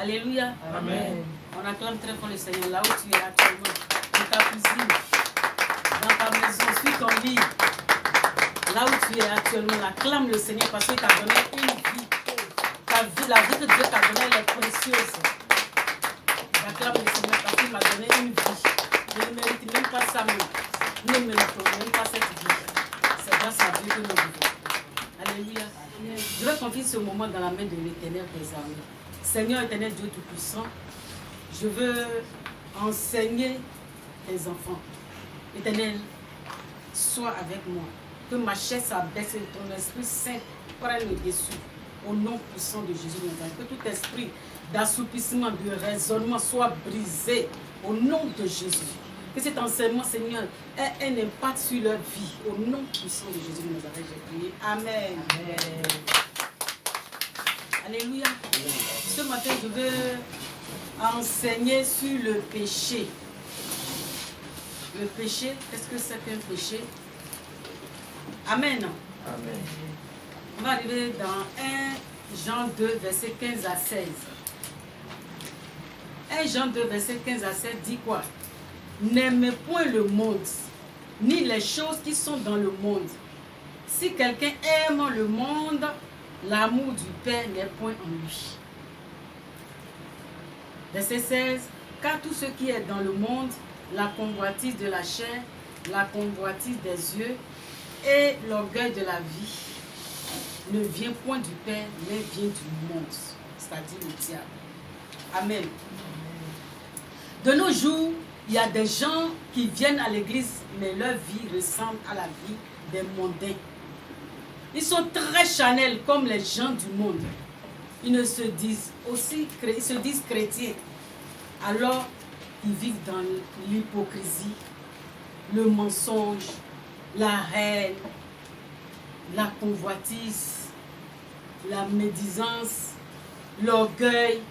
Alléluia. Amen. On acclame très fort le Seigneur là où tu es actuellement, dans ta cuisine, dans ta maison, sur ton lit. Là où tu es actuellement, acclame le Seigneur parce qu'il t'a donné une vie. La vie que Dieu t'a donnée, elle est précieuse. J'acclame le Seigneur parce qu'il m'a donné une vie. Je ne mérite même pas ça, mais nous ne méritons même pas cette vie. C'est grâce à Dieu que nous vivons. Alléluia. Je vais confier ce moment dans la main de l'Éternel des armées. Seigneur éternel Dieu Tout-Puissant, je veux enseigner tes enfants. Éternel, sois avec moi. Que ma chair s'abaisse et ton Esprit Saint prenne le dessus. Au nom puissant de Jésus de Nazareth. Que tout esprit d'assoupissement, de raisonnement soit brisé. Au nom de Jésus. Que cet enseignement, Seigneur, ait un impact sur leur vie. Au nom puissant de Jésus de Nazareth, j'ai prié. Amen. Amen. Alléluia. Ce matin, je veux enseigner sur le péché. Le péché, qu'est-ce que c'est qu'un péché? Amen. Amen. On va arriver dans 1 Jean 2, verset 15 à 16. 1 Jean 2, verset 15 à 16 dit quoi? N'aimez point le monde, ni les choses qui sont dans le monde. Si quelqu'un aime le monde, l'amour du Père n'est point en lui. Verset 16. Car tout ce qui est dans le monde, la convoitise de la chair, la convoitise des yeux et l'orgueil de la vie, ne vient point du Père, mais vient du monde, c'est-à-dire le diable. Amen. De nos jours, il y a des gens qui viennent à l'église, mais leur vie ressemble à la vie des mondains. Ils sont très charnels comme les gens du monde. Ils se disent chrétiens. Alors, ils vivent dans l'hypocrisie, le mensonge, la haine, la convoitise, la médisance, l'orgueil,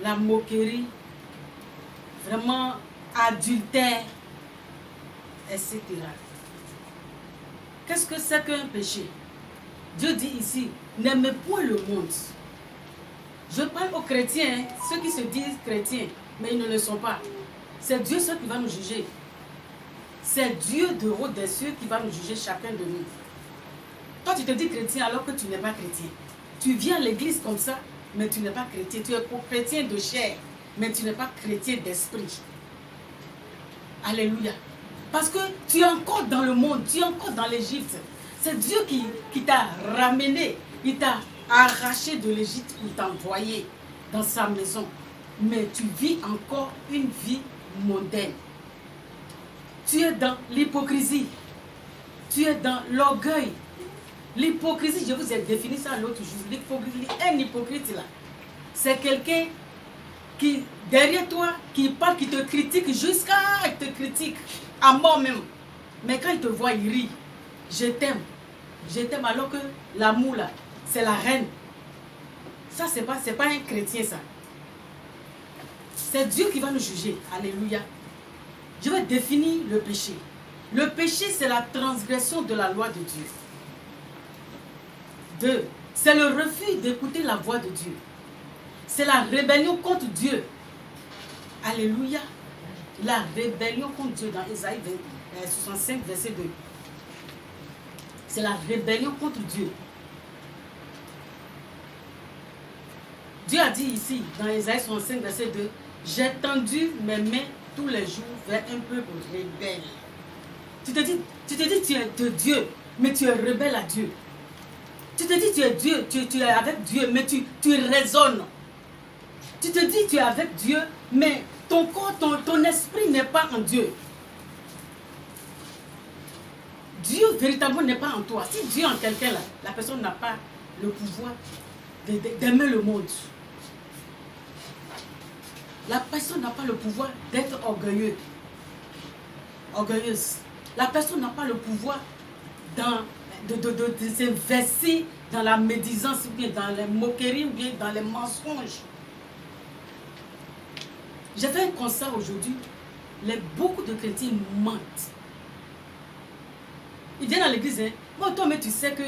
la moquerie, vraiment adultère, etc. Qu'est-ce que c'est qu'un péché? Dieu dit ici, n'aimez point le monde. Je parle aux chrétiens, ceux qui se disent chrétiens, mais ils ne le sont pas. C'est Dieu seul qui va nous juger. C'est Dieu de haut des cieux qui va nous juger chacun de nous. Toi, tu te dis chrétien alors que tu n'es pas chrétien. Tu viens à l'église comme ça, mais tu n'es pas chrétien. Tu es chrétien de chair, mais tu n'es pas chrétien d'esprit. Alléluia. Parce que tu es encore dans le monde, tu es encore dans l'Égypte. C'est Dieu qui t'a ramené, il t'a arraché de l'Égypte pour t'envoyer dans sa maison. Mais tu vis encore une vie mondaine. Tu es dans l'hypocrisie. Tu es dans l'orgueil. L'hypocrisie, je vous ai défini ça l'autre jour. L'hypocrisie, un hypocrite là, c'est quelqu'un qui, derrière toi, qui parle, qui te critique jusqu'à te critique, à mort même. Mais quand il te voit, il rit. Je t'aime. Je t'aime alors que l'amour là, c'est la reine. Ça, c'est pas un chrétien ça. C'est Dieu qui va nous juger. Alléluia. Je vais définir le péché. Le péché, c'est la transgression de la loi de Dieu. 2. C'est le refus d'écouter la voix de Dieu. C'est la rébellion contre Dieu. Alléluia. La rébellion contre Dieu dans Ésaïe 65, verset 2. C'est la rébellion contre Dieu. Dieu a dit ici, dans Ésaïe 65, verset 2, « J'ai tendu mes mains tous les jours vers un peuple rebelle. » Tu te dis tu es de Dieu, mais tu es rebelle à Dieu. Tu te dis tu es Dieu, tu es avec Dieu, mais tu raisonnes. Tu te dis tu es avec Dieu, mais ton corps, ton esprit n'est pas en Dieu. Dieu véritablement n'est pas en toi. Si Dieu est en quelqu'un là, la personne n'a pas le pouvoir d'aimer le monde. La personne n'a pas le pouvoir d'être orgueilleuse. La personne n'a pas le pouvoir de s'investir dans la médisance, ou bien dans les moqueries, ou bien dans les mensonges. J'ai fait un constat aujourd'hui. Beaucoup de chrétiens mentent. Ils viennent à l'église. Hein? Bon, toi, mais tu sais que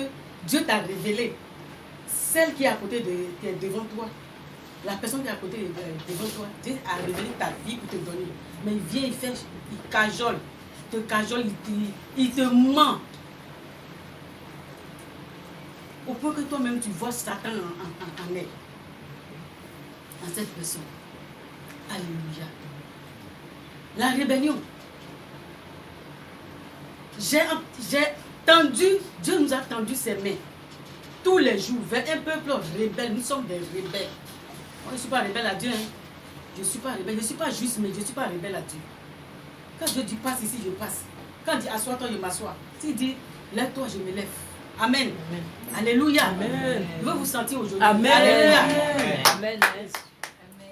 Dieu t'a révélé. Celle qui est à côté de devant toi. La personne qui est à côté devant toi, Dieu a révélé ta vie pour te donner. Mais il vient, il cajole, il te ment. Au point que toi-même tu vois Satan en elle, en cette personne. Alléluia. La rébellion. J'ai tendu, Dieu nous a tendu ses mains tous les jours vers un peuple rebelle. Nous sommes des rebelles. Moi, je ne suis pas rebelle à Dieu. Hein. Je ne suis pas rebelle. Je ne suis pas juste, mais je ne suis pas rebelle à Dieu. Quand Dieu dit passe ici, je passe. Quand il dit assois-toi, je m'assois. S'il dit lève-toi, je me lève. Amen. Amen. Alléluia. Amen. Je veux vous sentir aujourd'hui. Amen. Alléluia. Amen.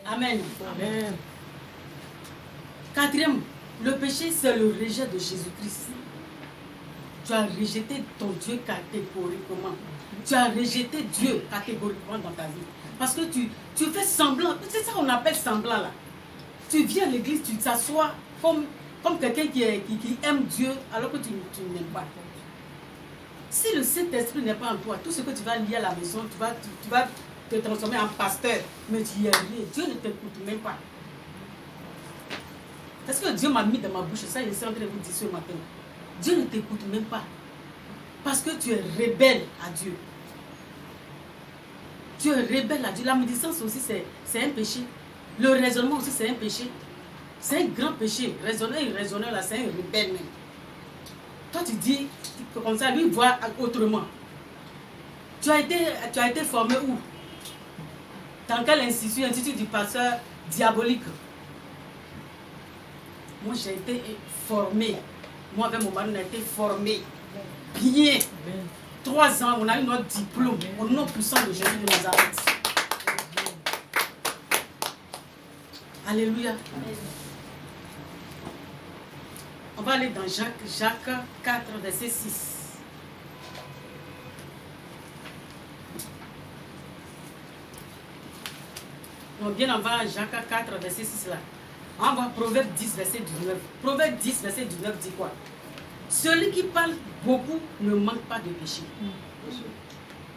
Amen. Amen. Quatrième, le péché, c'est le rejet de Jésus-Christ. Tu as rejeté ton Dieu catégoriquement. Tu as rejeté Dieu catégoriquement dans ta vie. Parce que tu fais semblant. C'est ça qu'on appelle semblant là. Tu viens à l'église, tu t'assois comme quelqu'un qui aime Dieu alors que tu n'aimes pas. Si le Saint-Esprit n'est pas en toi, tout ce que tu vas lire à la maison, tu vas te transformer en pasteur. Mais tu n'y es rien. Dieu ne t'écoute même pas. Est-ce que Dieu m'a mis dans ma bouche? Ça, je suis en train de vous dire ce matin. Dieu ne t'écoute même pas. Parce que tu es rebelle à Dieu. Tu es rebelle à Dieu. La médisance aussi, c'est un péché. Le raisonnement aussi, c'est un péché. C'est un grand péché. Raisonner, là, c'est un rebelle même. Toi, tu dis comme ça, lui voit autrement. Tu as été formé où? Dans quel institut du pasteur diabolique? Moi, j'ai été formé. Moi, avec mon mari, on a été formé. Bien. 3 ans, on a eu notre diplôme au nom puissant de Jésus de Nazareth. Alléluia. On va aller dans Jacques 4, verset 6. Donc, bien avant Jacques 4, verset 6 là. On va Proverbe 10, verset 19. Proverbe 10, verset 19 dit quoi? Celui qui parle beaucoup ne manque pas de péché.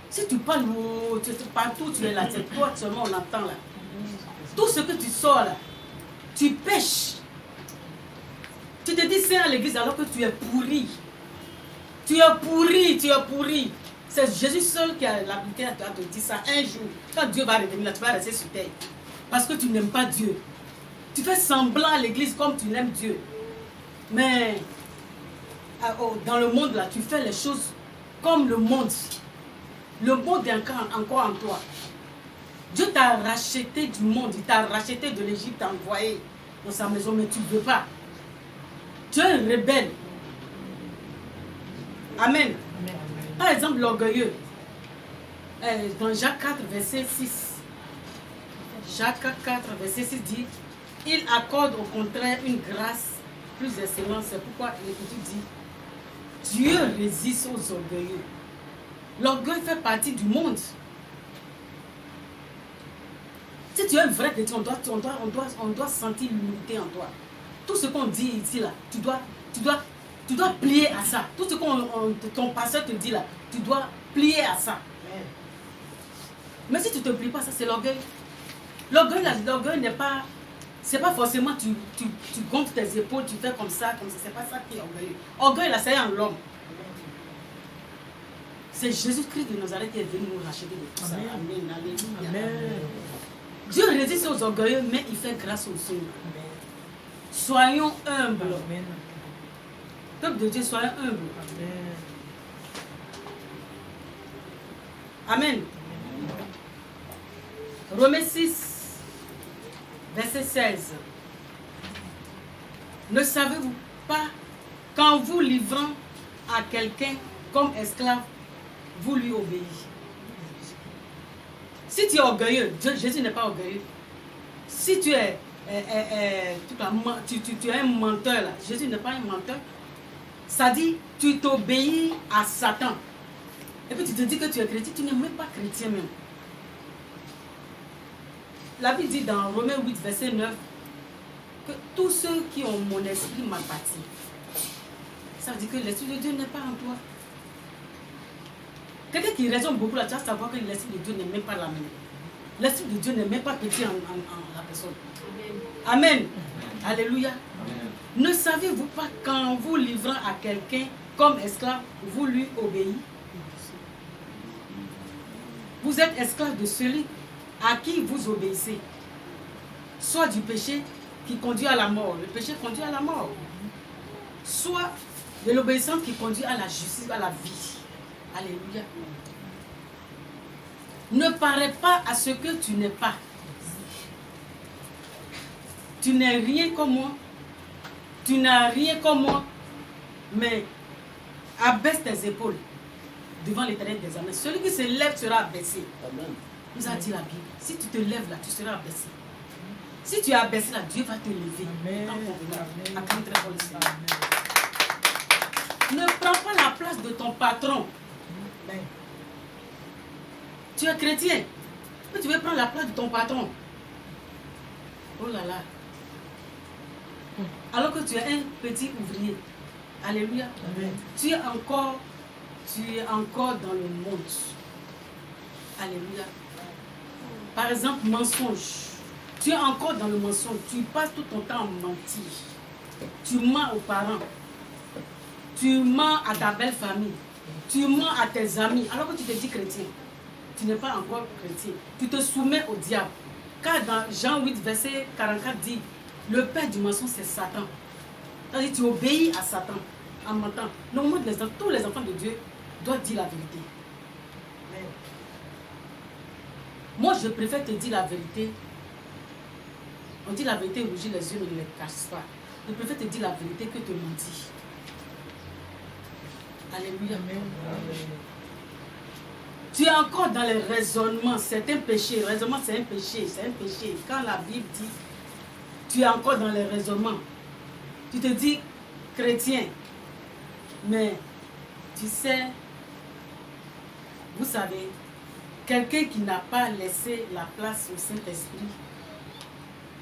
Si tu parles partout, tu es là, c'est toi seulement on entend là. Tout ce que tu sors là, tu pêches. Tu te dis c'est à l'église alors que tu es pourri. Tu es pourri, tu es pourri. C'est Jésus seul qui a l'habilité à te dire ça. Un jour, quand Dieu va revenir là, tu vas rester sur terre. Parce que tu n'aimes pas Dieu. Tu fais semblant à l'église comme tu aimes Dieu. Mais dans le monde là, tu fais les choses comme le monde. Le monde est encore en toi. Dieu t'a racheté du monde. Il t'a racheté de l'Égypte, t'a envoyé dans sa maison, mais tu ne veux pas. Tu es un rebelle. Amen. Par exemple, l'orgueilleux. Dans Jacques 4, verset 6. Jacques 4, verset 6 dit: il accorde au contraire une grâce plus excellente. C'est pourquoi l'Écriture dit: Dieu résiste aux orgueilleux. L'orgueil fait partie du monde. Si tu es un vrai chrétien, on doit sentir l'unité en toi. Tout ce qu'on dit ici, là, tu dois plier à ça. Tout ce que ton pasteur te dit là, tu dois plier à ça. Mais si tu ne te plies pas, ça c'est l'orgueil. L'orgueil n'est pas... C'est pas forcément tu gonfles tes épaules, tu fais comme ça. C'est pas ça qui est orgueilleux. Orgueil là, c'est en l'homme. C'est Jésus-Christ de Nazareth qui est venu nous racheter de tout ça. Amen. Alléluia. Amen. Dieu résiste aux orgueilleux, mais il fait grâce aux humbles. Soyons humbles. Amen. Peuple de Dieu, soyons humbles. Amen. Romains 6, verset 16. Ne savez-vous pas qu'en vous livrant à quelqu'un comme esclave, vous lui obéissez? Si tu es orgueilleux, Jésus n'est pas orgueilleux. Si tu es tu es un menteur là, Jésus n'est pas un menteur. Ça dit, tu t'obéis à Satan. Et puis tu te dis que tu es chrétien, tu n'es même pas chrétien même. La Bible dit dans Romains 8, verset 9, que tous ceux qui ont mon esprit m'appartiennent. Ça veut dire que l'esprit de Dieu n'est pas en toi. Quelqu'un qui raisonne beaucoup là, tu vas savoir que l'esprit de Dieu n'est même pas là même. L'Esprit de Dieu n'est même pas petit en la personne. Amen. Alléluia. Ne savez-vous pas qu'en vous livrant à quelqu'un comme esclave, vous lui obéissez? Vous êtes esclave de celui à qui vous obéissez. Soit du péché qui conduit à la mort. Le péché conduit à la mort. Soit de l'obéissance qui conduit à la justice, à la vie. Alléluia. Ne parais pas à ce que tu n'es pas. Tu n'es rien comme moi. Tu n'as rien comme moi. Mais abaisse tes épaules devant l'Éternel des armées. Celui qui se lève sera abaissé. Amen. Nous a dit la Bible. Si tu te lèves là, tu seras abaissé. Si tu es abaissé là, Dieu va te lever. Amen. Ne prends pas la place de ton patron. Amen. Tu es chrétien, mais tu veux prendre la place de ton patron. Oh là là. Alors que tu es un petit ouvrier. Alléluia. Amen. Tu es encore dans le monde. Alléluia. Par exemple, mensonge. Tu es encore dans le mensonge. Tu passes tout ton temps à mentir. Tu mens aux parents. Tu mens à ta belle famille. Tu mens à tes amis. Alors que tu te dis chrétien. Tu n'es pas encore chrétien. Tu te soumets au diable. Car dans Jean 8, verset 44 dit, le père du mensonge, c'est Satan. C'est-à-dire tu obéis à Satan en mentant. Normalement, tous les enfants de Dieu doivent dire la vérité. Mais moi, je préfère te dire la vérité. On dit la vérité, rougit les yeux, mais ne les cache pas. Je préfère te dire la vérité que te mentir. Alléluia. Amen. Tu es encore dans les raisonnements. C'est un péché. Le raisonnement, c'est un péché. C'est un péché. Quand la Bible dit, tu es encore dans les raisonnements. Tu te dis chrétien. Mais tu sais, vous savez, quelqu'un qui n'a pas laissé la place au Saint-Esprit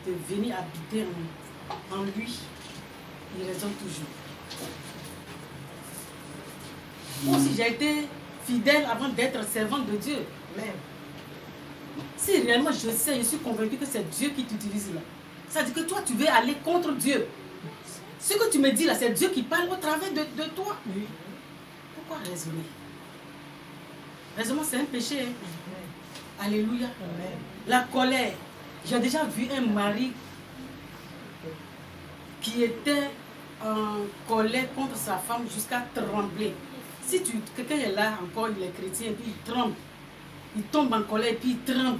de venir habiter en lui, il raisonne toujours. Moi aussi, j'ai été fidèle avant d'être servante de Dieu. Mais si réellement je sais, je suis convaincu que c'est Dieu qui t'utilise là. Ça veut dire que toi, tu veux aller contre Dieu. Ce que tu me dis là, c'est Dieu qui parle au travers de toi. Oui. Pourquoi raisonner? Raisonnement, c'est un péché. Hein? Alléluia. Amen. La colère. J'ai déjà vu un mari qui était en colère contre sa femme jusqu'à trembler. Si quelqu'un est là encore, il est chrétien, et puis il tremble. Il tombe en colère et puis il tremble.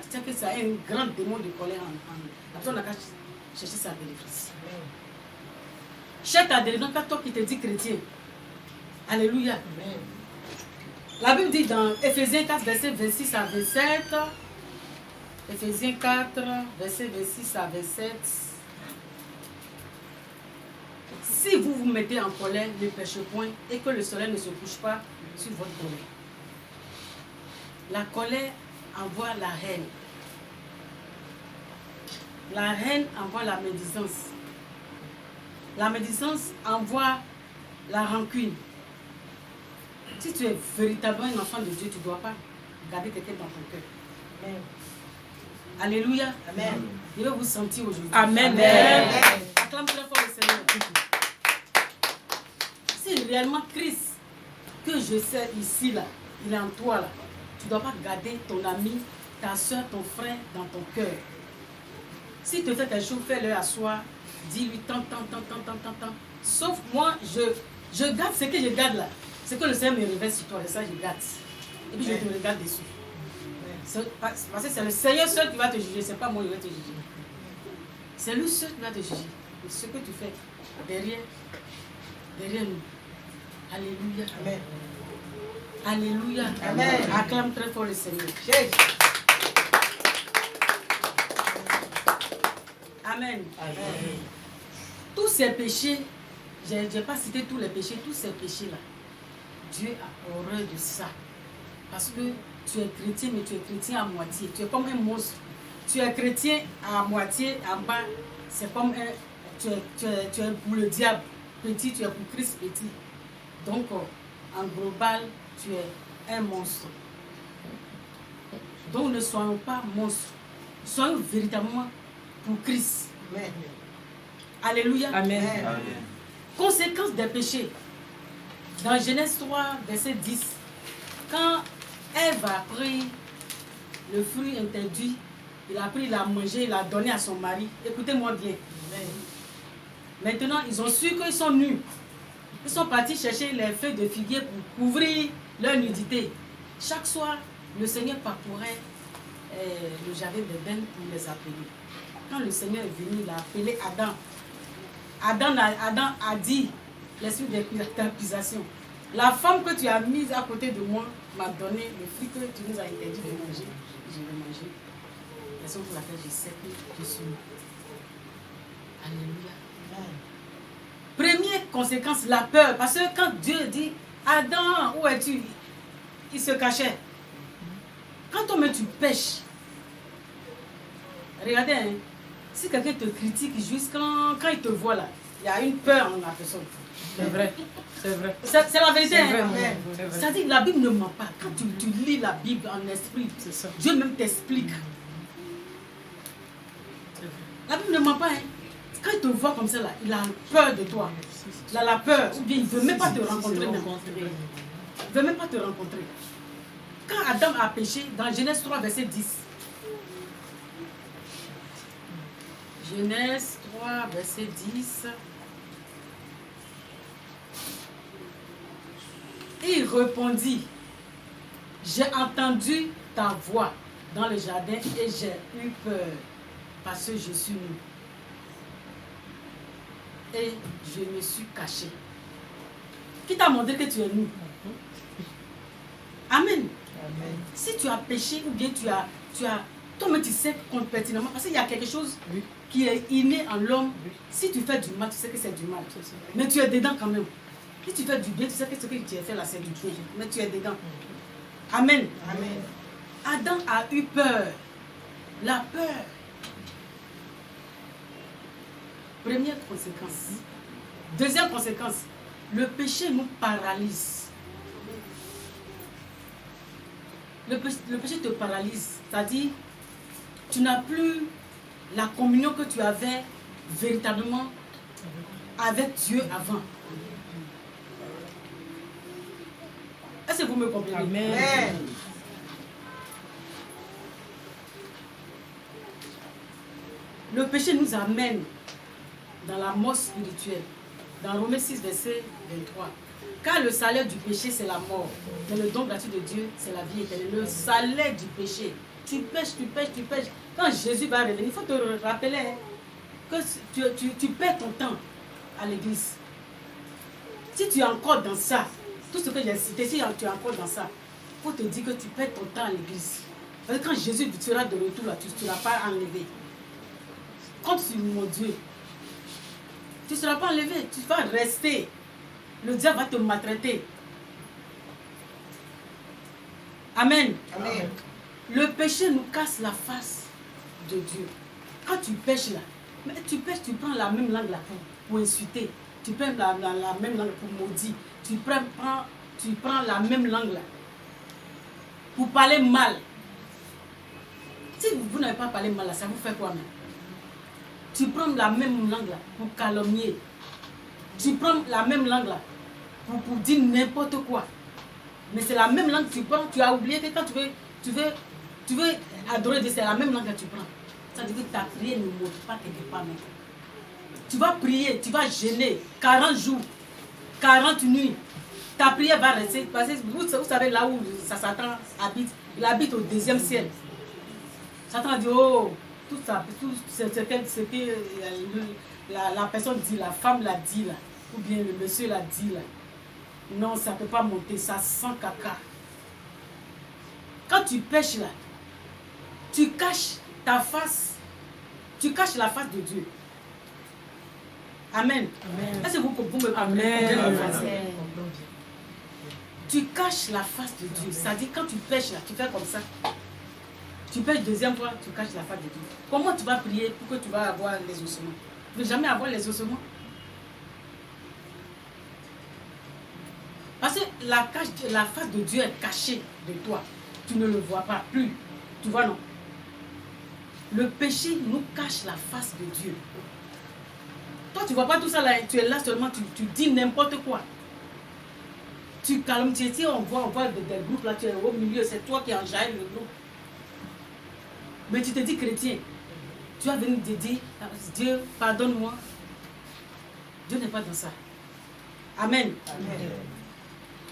C'est que ça a un grand démon de colère en la personne n'a qu'à chercher sa délivrance. Cherche ta délivrance, pas toi qui te dis chrétien. Alléluia. Amen. La Bible dit dans Ephésiens 4, verset 26 à 27. Ephésiens 4, verset 26 à 27. Si vous vous mettez en colère, ne péchez point et que le soleil ne se couche pas sur votre colère. La colère envoie la haine. La haine envoie la médisance. La médisance envoie la rancune. Si tu es véritablement un enfant de Dieu, tu ne dois pas garder quelqu'un dans ton cœur. Amen. Alléluia. Amen. Je vais vous sentir aujourd'hui. Amen. Amen. Acclame très fort le Seigneur. Si réellement Christ, que je sais ici, là, il est en toi, là, tu ne dois pas garder ton ami, ta soeur, ton frère dans ton cœur. Si tu fais quelque chose, fais-le à soi. Dis-lui tant. Sauf moi, je garde ce que je garde là. Ce que le Seigneur me révèle sur toi, et ça je garde. Et puis je te regarde dessus. Parce que c'est le Seigneur seul qui va te juger, c'est pas moi qui va te juger. C'est lui seul qui va te juger. Et ce que tu fais derrière nous. Alléluia. Amen. Alléluia. Amen. Acclame très fort le Seigneur. Amen. Amen. Tous ces péchés, je n'ai pas cité tous les péchés, tous ces péchés-là, Dieu a horreur de ça. Parce que tu es chrétien, mais tu es chrétien à moitié. Tu es comme un monstre. Tu es chrétien à moitié, en bas, c'est comme un... Tu es pour le diable petit, tu es pour Christ petit. Donc, en global, tu es un monstre. Donc ne soyons pas monstres. Soyons véritablement pour Christ. Amen. Alléluia. Amen. Amen. Conséquence des péchés. Dans Genèse 3, verset 10, quand Ève a pris le fruit interdit, il a pris, il a mangé, il l'a donné à son mari. Écoutez-moi bien. Maintenant, ils ont su qu'ils sont nus. Ils sont partis chercher les feuilles de figuier pour couvrir leur nudité. Chaque soir, le Seigneur parcourait le jardin d'Éden pour les appeler. Quand le Seigneur est venu, il a appelé Adam. Adam a dit, l'esprit d'accusation, la femme que tu as mise à côté de moi m'a donné le fruit que tu nous as interdit de manger. Je vais manger. Raison pour laquelle je sais que je suis née. Alléluia. Première conséquence, la peur. Parce que quand Dieu dit, Adam, où es-tu? Il se cachait. Quand toi-même tu pêches, regardez, hein, si quelqu'un te critique juste quand il te voit là, il y a une peur en la personne. C'est vrai. C'est vrai. C'est la vérité. C'est vrai, Hein? c'est vrai. C'est-à-dire que la Bible ne ment pas. Quand tu lis la Bible en esprit, C'est ça. Dieu même t'explique. C'est vrai. La Bible ne ment pas. Hein? Quand il te voit comme ça, là, il a peur de toi. Il a la peur. Ou bien il ne veut même pas te rencontrer. Même. Il ne veut même pas te rencontrer. Quand Adam a péché, dans Genèse 3, verset 10. Genèse 3, verset 10. Il répondit, j'ai entendu ta voix dans le jardin et j'ai eu peur parce que je suis nu. Et je me suis caché. Qui t'a montré que tu es nu? Amen. Amen. Si tu as péché ou bien tu as toi-même tu sais pertinemment, parce qu'il y a quelque chose Oui. qui est inné en l'homme. Oui. Si tu fais du mal, tu sais que c'est du mal. C'est ça. Mais tu es dedans quand même. Si tu fais du bien, tu sais que ce que tu as fait là, c'est du bien. Mais tu es dedans. Amen. Amen. Adam a eu peur. La peur. Première conséquence. Deuxième conséquence, le péché nous paralyse. Le péché te paralyse. C'est-à-dire, tu n'as plus la communion que tu avais véritablement avec Dieu avant. Est-ce que vous me comprenez? Amen. Amen. Le péché nous amène dans la mort spirituelle. Dans Romains 6, verset 23. Car le salaire du péché, c'est la mort. Mais le don gratuit de Dieu, c'est la vie éternelle. Le salaire du péché. Tu pêches, tu pêches, tu pêches. Quand Jésus va revenir, il faut te rappeler hein, que tu perds ton temps à l'église. Si tu es encore dans ça, tout ce que j'ai cité, si tu es encore dans ça, il faut te dire que tu perds ton temps à l'église. Parce que quand Jésus sera de retour, là, tu ne seras pas enlevé. Compte sur mon Dieu. Tu ne seras pas enlevé, tu vas rester. Le diable va te maltraiter. Amen. Amen. Le péché nous casse la face de Dieu. Quand tu pêches là, mais tu pêches, tu prends la même langue là pour insulter. Tu prends la même langue pour maudire. Tu prends la même langue là pour parler mal. Si vous n'avez pas parlé mal là, ça vous fait quoi même? Tu prends la même langue là pour calomnier. Tu prends la même langue là pour dire n'importe quoi. Mais c'est la même langue que tu prends. Tu as oublié que quand tu veux adorer Dieu, c'est la même langue que tu prends. Ça veut dire que ta prière ne monte pas quelque part. Mais tu vas prier, tu vas jeûner 40 jours, 40 nuits. Ta prière va rester. Parce que vous savez là où Satan habite. Il habite au deuxième ciel. Satan dit, oh, tout ça, tout ce que la personne dit, la femme l'a dit là, ou bien le monsieur l'a dit là. Non, ça ne peut pas monter, ça sent caca. Quand tu pêches là, tu caches ta face, tu caches la face de Dieu. Amen. Amen. Est-ce que vous me comprenez? Amen. Tu caches la face de Dieu. Ça dit quand tu pêches là, tu fais comme ça. Tu pêches deuxième fois, tu caches la face de Dieu. Comment tu vas prier pour que tu vas avoir les ossements? Tu ne veux jamais avoir les ossements. Parce que la face de Dieu est cachée de toi. Tu ne le vois pas plus. Tu vois, non? Le péché nous cache la face de Dieu. Toi, tu ne vois pas tout ça là, tu es là seulement, tu dis n'importe quoi. Tu calmes, tu es, on voit des groupes là, tu es au milieu, c'est toi qui enjaille le groupe. Mais tu te dis chrétien. Tu vas venir te dire, Dieu, pardonne-moi. Dieu n'est pas dans ça. Amen. Amen.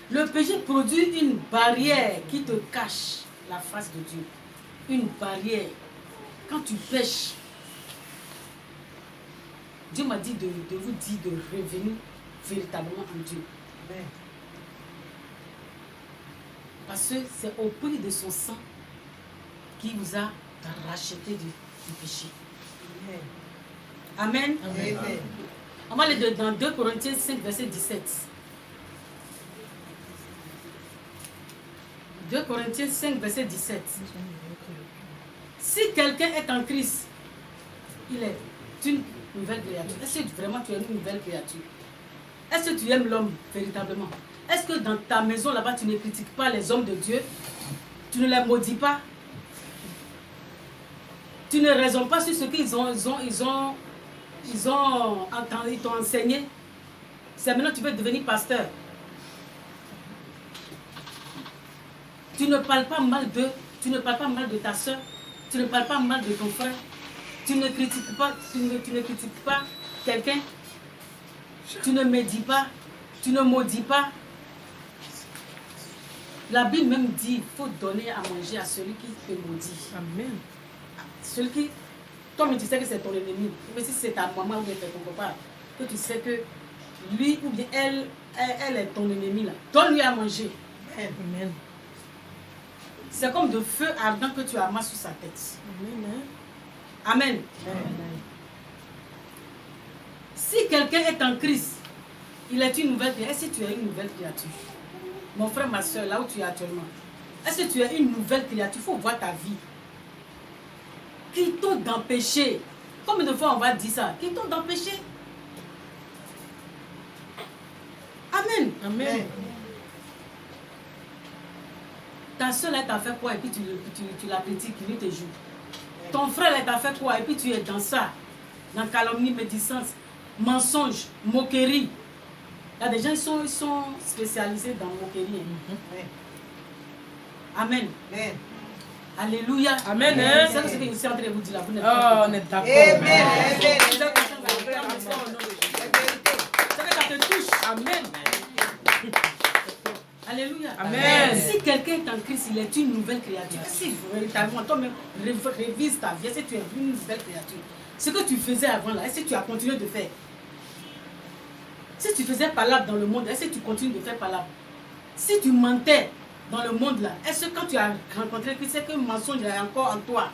Le péché produit une barrière qui te cache la face de Dieu. Une barrière. Quand tu pêches, Dieu m'a dit de vous dire de revenir véritablement en Dieu. Amen. Parce que c'est au prix de son sang qui vous a racheté du péché. Amen. Amen. On va aller dans 2 Corinthiens 5, verset 17. 2 Corinthiens 5, verset 17. Si quelqu'un est en Christ, il est une nouvelle créature. Est-ce que vraiment tu es une nouvelle créature? Est-ce que tu aimes l'homme véritablement? Est-ce que dans ta maison là-bas, tu ne critiques pas les hommes de Dieu? Tu ne les maudis pas? Tu ne raisonnes pas sur ce qu'ils t'ont enseigné? C'est maintenant que tu veux devenir pasteur. Tu ne parles pas mal d'eux, tu ne parles pas mal de ta soeur, tu ne parles pas mal de ton frère, tu ne critiques pas, tu ne critiques pas quelqu'un, tu ne médis pas, tu ne maudis pas. La Bible même dit, il faut donner à manger à celui qui te maudit. Amen. Celui qui, toi-même tu sais que c'est ton ennemi, mais si c'est ta maman ou bien ton papa, que tu sais que lui ou bien elle est ton ennemi là, donne-lui à manger. Amen. C'est comme de feu ardent que tu amasses sur sa tête. Amen. Amen. Amen. Si quelqu'un est en Christ, il est une nouvelle créature. Est-ce que tu es une nouvelle créature? Mon frère, ma soeur, là où tu es actuellement, est-ce que tu es une nouvelle créature? Il faut voir ta vie. Quittons dans le péché. Combien de fois on va dire ça? Quittons dans le péché. Amen. Amen. Ta soeur, elle t'a fait quoi? Et puis tu la critiques, lui te joue. Ton frère, elle t'a fait quoi? Et puis tu es dans ça. Dans calomnie, médisance, mensonge, moquerie. Il y a des gens qui sont spécialisés dans moquerie. Amen. Amen. Alléluia. Amen. C'est ce que je suis en train de vous dire là. Vous n'êtes Oh, pas on est d'accord. Amen. C'est que ça te touche. Amen. Alléluia. Amen. Si quelqu'un est en Christ, il est une nouvelle créature. Si véritablement toi-même révise ta vie, est-ce que tu es une nouvelle créature? Ce que tu faisais avant là, est-ce que tu as continué de faire? Si tu faisais palabre dans le monde, est-ce que tu continues de faire palabre? Si tu mentais dans le monde là, est-ce que quand tu as rencontré Christ, c'est que le mensonge est encore en toi?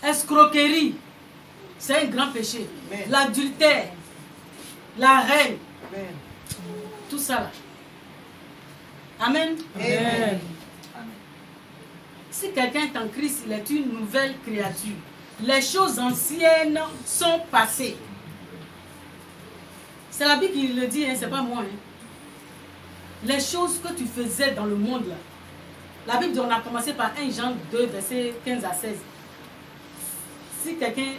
Escroquerie, c'est un grand péché. L'adultère, la haine, tout ça là. Amen. Amen. Si quelqu'un est en Christ, il est une nouvelle créature. Les choses anciennes sont passées. C'est la Bible qui le dit, hein, c'est pas moi. Hein. Les choses que tu faisais dans le monde là. La Bible dit, on a commencé par 1 Jean 2, verset 15 à 16. Si quelqu'un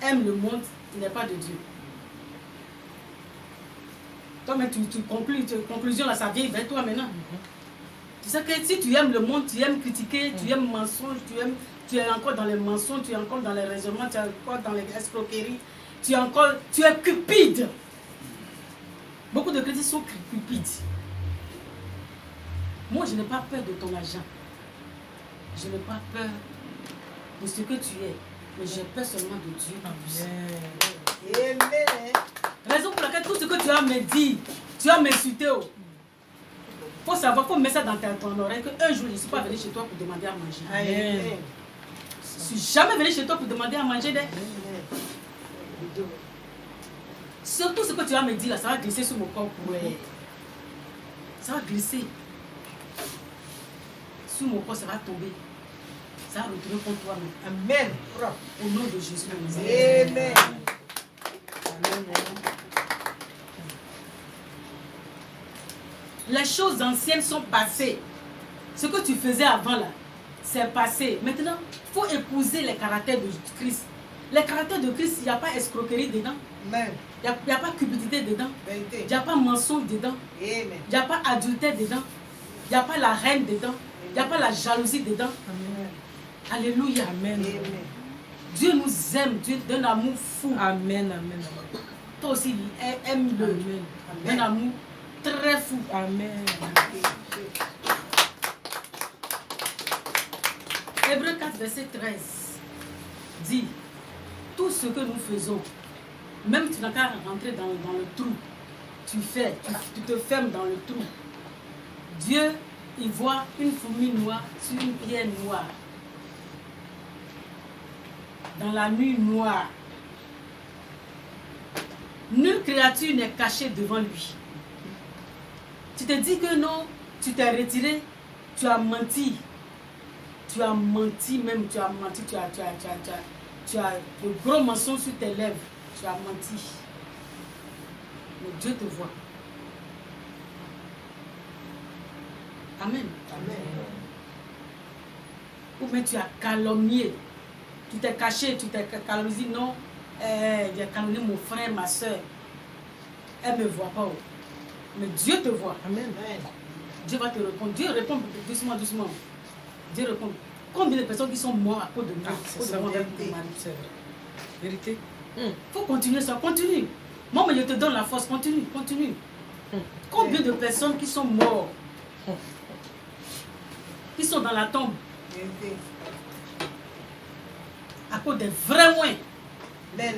aime le monde, il n'est pas de Dieu. Toi, mais tu conclus, conclusion là, ça vient vers toi maintenant. Tu sais que si tu aimes le monde, tu aimes critiquer, tu aimes mensonge, tu es encore dans les mensonges, tu es encore dans les raisonnements, tu es encore dans les escroqueries, tu es cupide. Beaucoup de chrétiens sont cupides. Moi, je n'ai pas peur de ton argent. Je n'ai pas peur de ce que tu es. Mais j'ai peur seulement de Dieu. Amen. Amen. Raison pour laquelle tout ce que tu as me dit, tu as m'insulté. Il faut savoir, il faut mettre ça dans ton oreille qu'un jour, je ne suis pas venu chez toi pour demander à manger. Amen. Je ne suis jamais venu chez toi pour demander à manger. Surtout ce que tu as me dit là, ça va glisser sur mon corps. Ça va glisser. Sur mon corps, ça va tomber. Ça va retourner contre toi-même. Amen. Au nom de Jésus. Amen. Les choses anciennes sont passées. Ce que tu faisais avant là, c'est passé. Maintenant, il faut épouser les caractères de Christ. Les caractères de Christ, il n'y a pas escroquerie dedans. Amen. Il n'y a pas cupidité dedans. Vérité. Il n'y a pas mensonge dedans. Amen. Il n'y a pas adultère dedans. Il n'y a pas la haine dedans. Il n'y a pas la jalousie dedans. Amen. Alléluia. Amen. Amen. Dieu nous aime, Dieu d'un amour fou. Amen. Amen. Toi aussi, aime-le. Amen. Un amour très fou. Amen. Hébreux 4, verset 13 dit, tout ce que nous faisons, même tu n'as qu'à rentrer dans le trou, tu te fermes dans le trou. Dieu, il voit une fourmi noire sur une pierre noire. Dans la nuit noire. Nulle créature n'est cachée devant lui. Tu te dis que non, tu t'es retiré, tu as menti. Tu as menti même, tu as menti, tu as le gros mensonge sur tes lèvres. Tu as menti. Mais Dieu te voit. Amen. Amen. Ou bien tu as calomnié. Tu t'es caché, tu t'es calomnié. Non, j'ai calomnié mon frère, ma soeur. Elle ne me voit pas. Mais Dieu te voit. Amen. Dieu va te répondre. Dieu répond doucement, doucement. Dieu répond. Combien de personnes qui sont mortes à cause de moi, C'est ça, vérité. C'est vrai. Vérité. Il faut continuer ça, continue. Moi, mais je te donne la force, continue, continue. Combien de personnes qui sont mortes, qui sont dans la tombe, Vérité. à cause des vrais moyens. Amen.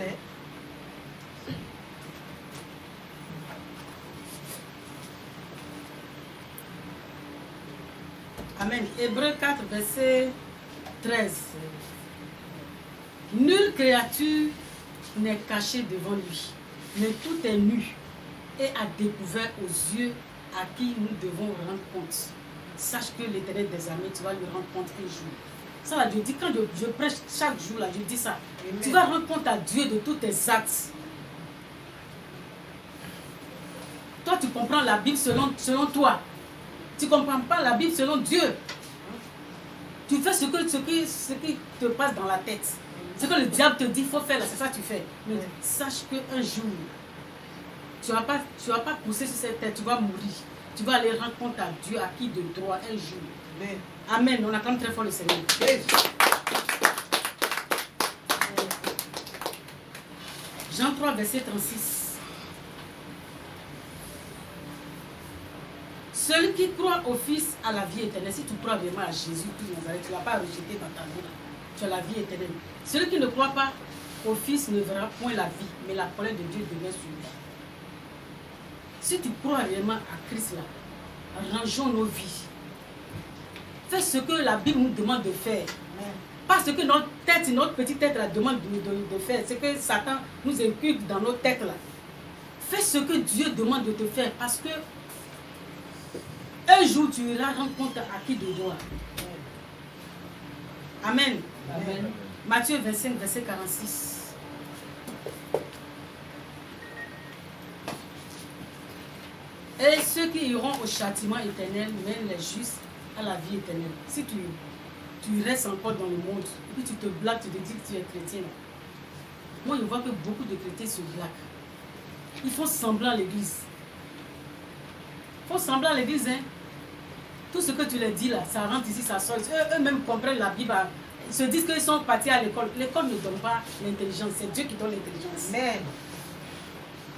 Amen. Hébreux 4, verset 13. Nulle créature n'est cachée devant lui, mais tout est nu et à découvert aux yeux à qui nous devons rendre compte. Sache que l'Éternel des armées, tu vas lui rendre compte un jour. Ça là, je dis, quand je prêche chaque jour, là, je dis ça. Amen. Tu vas rendre compte à Dieu de tous tes actes. Toi, tu comprends la Bible selon toi. Tu ne comprends pas la Bible selon Dieu. Tu fais ce qui te passe dans la tête. Ce que le diable te dit, il faut faire, c'est ça que tu fais. Mais sache qu'un jour, tu ne vas pas pousser sur cette tête, tu vas mourir. Tu vas aller rendre compte à Dieu, à qui de droit, un jour. Amen. Amen. On acclame très fort le Seigneur. Jean 3, verset 36. Celui qui croit au Fils a la vie éternelle. Si tu crois vraiment à Jésus, tu ne vas pas rejeter dans ta vie. Tu as la vie éternelle. Celui qui ne croit pas au Fils ne verra point la vie, mais la colère de Dieu demeure sur lui. Si tu crois réellement à Christ là, rangeons nos vies. Fais ce que la Bible nous demande de faire. Pas ce que notre tête, notre petite tête la demande de faire. Ce que Satan nous inculque dans nos têtes là. Fais ce que Dieu demande de te faire parce que un jour, tu iras rendre compte à qui de droit. Amen. Amen. Matthieu 25, verset 46. Et ceux qui iront au châtiment éternel mènent les justes à la vie éternelle. Si tu restes encore dans le monde, et puis tu te blagues, tu te dis que tu es chrétien. Moi, je vois que beaucoup de chrétiens se blaguent. Ils font semblant à l'église. Ils font semblant à l'église, hein. Tout ce que tu leur dis là, ça rentre ici, ça sort. Eux-mêmes comprennent la Bible. Ils se disent qu'ils sont partis à l'école. L'école ne donne pas l'intelligence, c'est Dieu qui donne l'intelligence. Amen.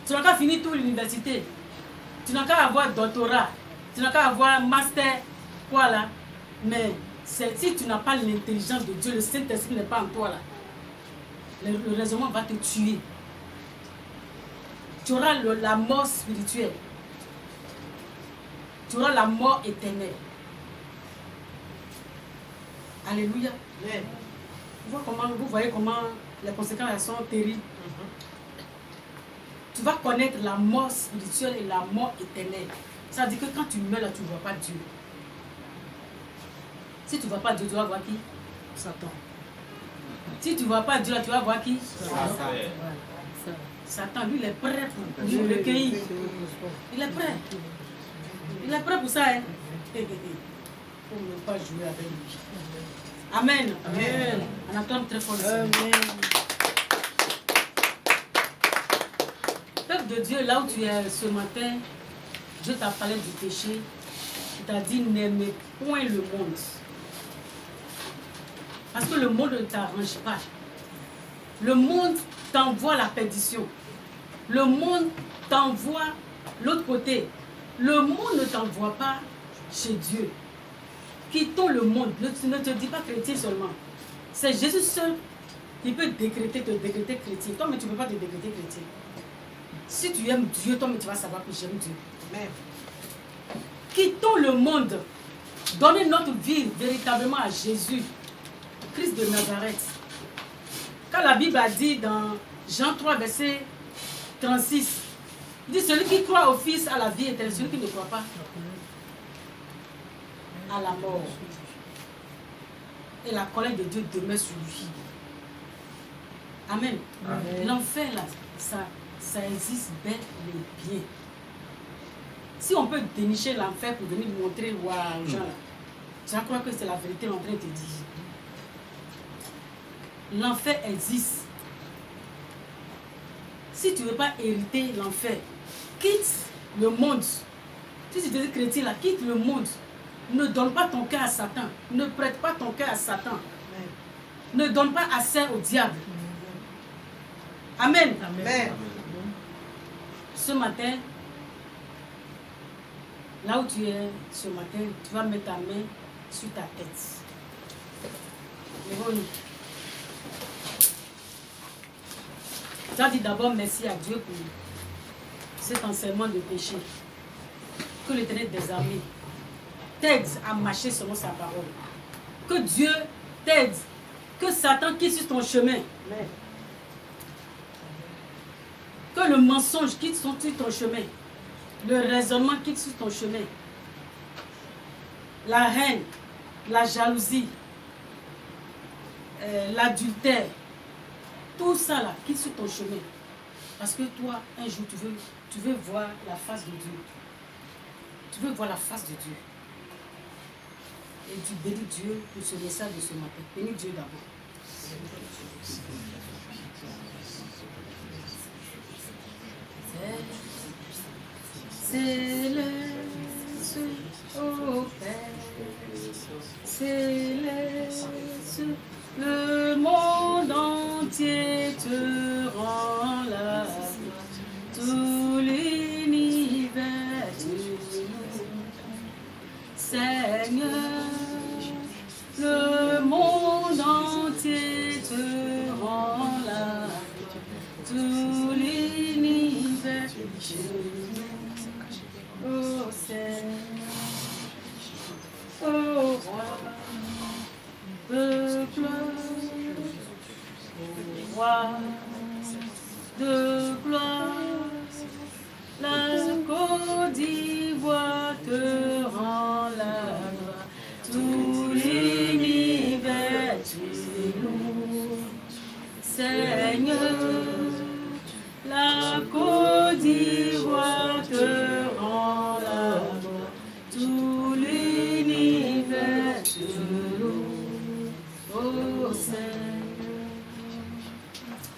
Tu n'as qu'à finir toute l'université. Tu n'as qu'à avoir doctorat. Tu n'as qu'à avoir master. Quoi là? Mais si tu n'as pas l'intelligence de Dieu, le Saint-Esprit n'est pas en toi là. Le raisonnement va te tuer. Tu auras la mort spirituelle. Tu auras la mort éternelle. Alléluia. Amen. Vous voyez comment les conséquences sont terribles. Tu vas connaître la mort spirituelle et la mort éternelle. Ça veut dire que quand tu meurs là, tu ne vois pas Dieu. Si tu ne vois pas Dieu, tu vas voir qui? Satan. Si tu ne vois pas Dieu là, tu vas voir qui? Satan, lui, il est prêt pour nous recueillir. Il est prêt. Il est prêt pour ça. Hein? pour ne pas jouer avec lui. Amen. Amen. On acclame très fort le Amen. Seigneur. Peuple de Dieu, là où tu es ce matin, Dieu t'a parlé du péché. Il t'a dit n'aimez point le monde. Parce que le monde ne t'arrange pas. Le monde t'envoie la perdition. Le monde t'envoie l'autre côté. Le monde ne t'envoie pas chez Dieu. Quittons le monde. Ne te dis pas chrétien seulement. C'est Jésus seul qui peut te décréter chrétien. Toi, mais tu ne peux pas te décréter chrétien. Si tu aimes Dieu, toi, mais tu vas savoir que j'aime Dieu. Amen. Quittons le monde. Donnez notre vie véritablement à Jésus, Christ de Nazareth. Quand la Bible a dit dans Jean 3, verset 36, il dit celui qui croit au Fils a la vie éternelle, celui qui ne croit pas à la mort. Et la colère de Dieu demeure sur lui. Amen. Amen. L'enfer, là, ça existe bel et bien. Si on peut dénicher l'enfer pour venir montrer aux gens, là, tu vas croire que c'est la vérité en train de te dire. L'enfer existe. Si tu ne veux pas hériter l'enfer, quitte le monde. Si tu es chrétien, là, quitte le monde. Ne donne pas ton cœur à Satan. Ne prête pas ton cœur à Satan. Ne donne pas assez au diable. Amen. Amen. Ce matin, là où tu es ce matin, tu vas mettre ta main sur ta tête. Lève-nous. Tu as dit d'abord merci à Dieu pour cet enseignement de péché. Que l'Éternel des armées t'aide à marcher selon sa parole. Que Dieu t'aide. Que Satan quitte sur ton chemin. Que le mensonge quitte sur ton chemin. Le raisonnement quitte sur ton chemin. La haine, la jalousie, l'adultère, tout ça là quitte sur ton chemin. Parce que toi, un jour, tu veux voir la face de Dieu. Tu veux voir la face de Dieu. Et tu bénis Dieu pour ce message de ce matin. Bénis Dieu d'abord. Céleste, ô Père, céleste, le monde entier te rend la gloire, tout l'univers te loue. Seigneur, le monde entier te rend la gloire, tout l'univers te loue. Oh Seigneur, oh Roi de gloire, oh Roi de gloire, la Côte d'Ivoire te rend la gloire, tout l'univers te loue. Seigneur, la Côte d'Ivoire te rend la gloire, tout l'univers te loue. Oh Seigneur.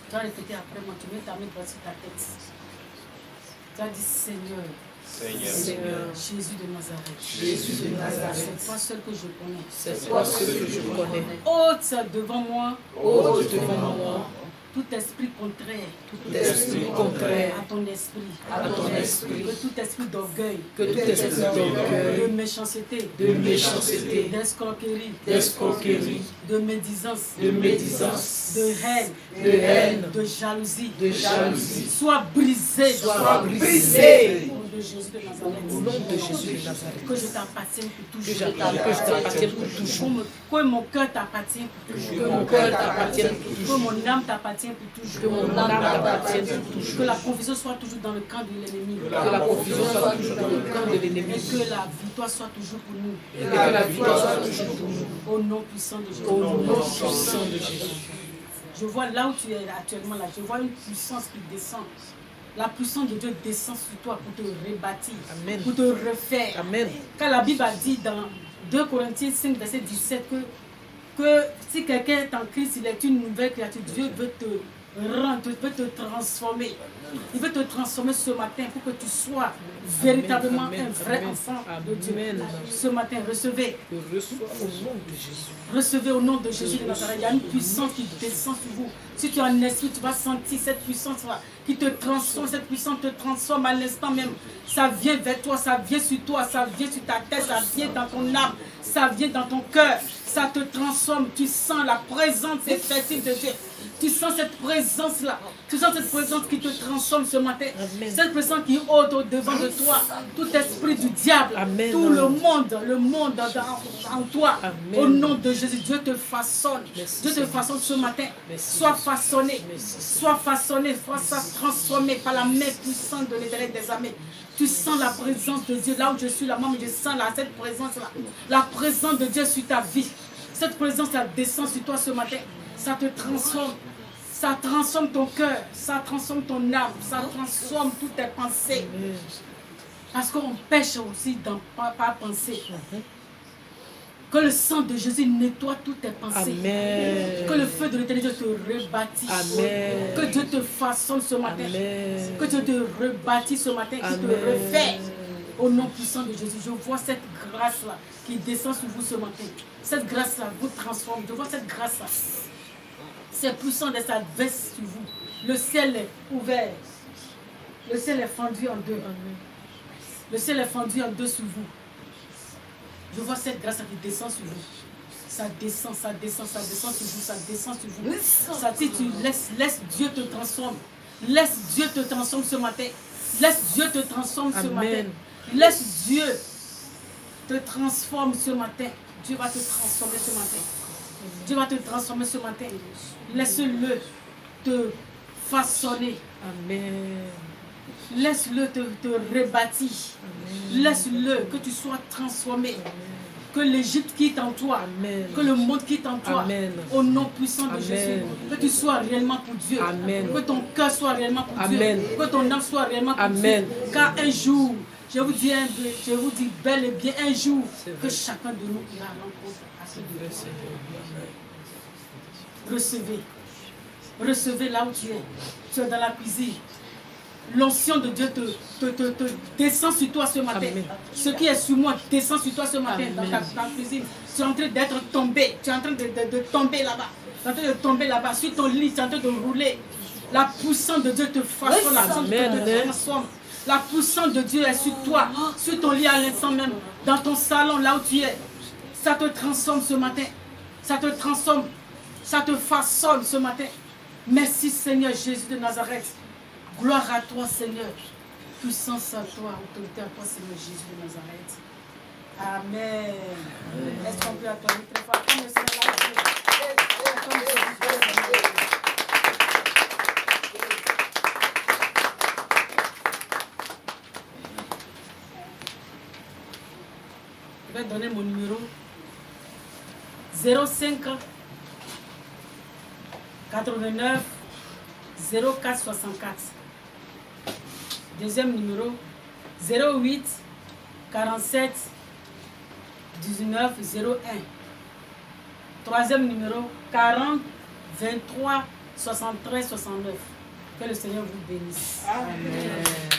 Tu vas répéter après moi, tu mets ta main sur ta tête. Tu as dit Seigneur. Seigneur, Jésus de Nazareth. Jésus de Nazareth. C'est toi seul que je connais. C'est toi ce que je connais. Ôte devant moi Ôte devant moi tout esprit contraire tout esprit contraire à ton esprit. à ton esprit, Que tout esprit d'orgueil, que tout esprit de d'orgueil, méchanceté, de méchanceté, d'escroquerie, d'escroquerie, de médisance, de médisance, de haine, de jalousie, soit brisé, soit brisé. Au nom de Jésus de Au nom de Jésus de Nazareth. Nazareth. Que je t'appartienne pour Que toujours. je t'appartienne pour toujours. Que mon cœur t'appartient pour Que toujours. mon cœur t'appartienne pour Que toujours. mon âme t'appartient pour toujours. Que mon âme t'appartienne pour Que toujours. la confusion soit toujours dans le camp de l'ennemi. Que la confusion soit toujours dans le camp de Et l'ennemi. que la victoire soit toujours pour nous. Et que la victoire soit toujours pour nous. Au nom puissant de Jésus. Au nom puissant de Jésus. Je vois là où tu es actuellement là, je vois une puissance qui descend. La puissance de Dieu descend sur toi pour te rebâtir, Amen. pour te refaire. Amen. Quand la Bible a dit dans 2 Corinthiens 5, verset 17, que si quelqu'un est en Christ, il est une nouvelle créature. Dieu veut te rendre, veut te transformer. Il veut te transformer ce matin pour que tu sois véritablement un vrai enfant de Dieu. Ce matin, recevez. Recevez au nom de Jésus de Nazareth. Il y a une puissance qui descend sur vous. Si tu as un esprit, tu vas sentir cette puissance-là qui te transforme. Cette puissance te transforme à l'instant même. Ça vient vers toi, ça vient sur toi, ça vient sur ta tête, ça vient dans ton âme, ça vient dans ton cœur. Ça te transforme. Tu sens la présence effective de Dieu. Tu sens cette présence-là. Tu sens cette présence qui te transforme ce matin. Amen. Cette présence qui ôte au-devant de toi tout esprit du diable. Amen. Tout le monde en toi. Amen. Au nom de Jésus, Dieu te façonne. Merci, Dieu te façonne ce matin. Merci, sois façonné. Sois façonné. Sois transformé par la main puissante de l'Éternel des armées. Tu sens la présence de Dieu. Là où je suis, là, moi, je sens cette présence-là. La présence de Dieu sur ta vie. Cette présence, ça descend sur toi ce matin. Ça te transforme. Ça transforme ton cœur. Ça transforme ton âme. Ça transforme toutes tes pensées. Parce qu'on pêche aussi dans pas penser. Que le sang de Jésus nettoie toutes tes pensées. Amen. Que le feu de l'Éternel te rebâtisse. Amen. Que Dieu te façonne ce matin. Amen. Que Dieu te rebâtisse ce matin. Qu'il te refait. Au nom puissant de Jésus, je vois cette grâce-là qui descend sur vous ce matin. Cette grâce-là vous transforme. Je vois cette grâce-là. C'est puissant de sa veste sur vous. Le ciel est ouvert. Le ciel est fendu en deux. Le ciel est fendu en deux sur vous. Je vois cette grâce qui descend sur vous. Ça descend, ça descend, ça descend sur vous, ça descend sur vous. Ça dit, tu laisse Dieu te transforme. Laisse Dieu te transforme ce matin. Laisse Dieu te transforme ce matin. Laisse Dieu te transforme ce matin. Dieu va te transformer ce matin. Dieu va te transformer ce matin. Laisse-le te façonner. Amen. Laisse-le te rebâtir. Laisse-le que tu sois transformé. Amen. Que l'Égypte quitte en toi. Amen. Que le monde quitte en toi. Amen. Au nom puissant de Jésus. Que tu sois réellement pour Dieu. Amen. Que ton cœur soit réellement pour Amen. Dieu. Que ton âme soit réellement pour Amen. Dieu. Car un jour, je vous dis bel et bien un jour que chacun de nous ira à l'encontre à ce Dieu. Recevez. Recevez là où tu es. Tu es dans la cuisine. L'onction de Dieu te descend sur toi ce matin. Amen. Ce qui est sur moi descend sur toi ce matin. Amen. Dans ta cuisine. Tu es en train d'être tombé. Tu es en train de tomber là-bas. Tu es en train de tomber là-bas. Sur ton lit, tu es en train de rouler. La puissance de Dieu te façonne. La puissance de Dieu te transforme. La puissance de Dieu est sur toi. Sur ton lit à l'instant même. Dans ton salon, là où tu es. Ça te transforme ce matin. Ça te transforme. Ça te façonne ce matin. Merci Seigneur Jésus de Nazareth. Gloire à toi Seigneur. Puissance à toi, autorité à toi Seigneur Jésus de Nazareth. Amen. Est-ce qu'on peut acclamer très fort? Comme le Seigneur l'a fait. Je vais donner mon numéro 05 89 04 64. Deuxième numéro 08 47 19 01. Troisième numéro 40 23 73 69. Que le Seigneur vous bénisse. Amen.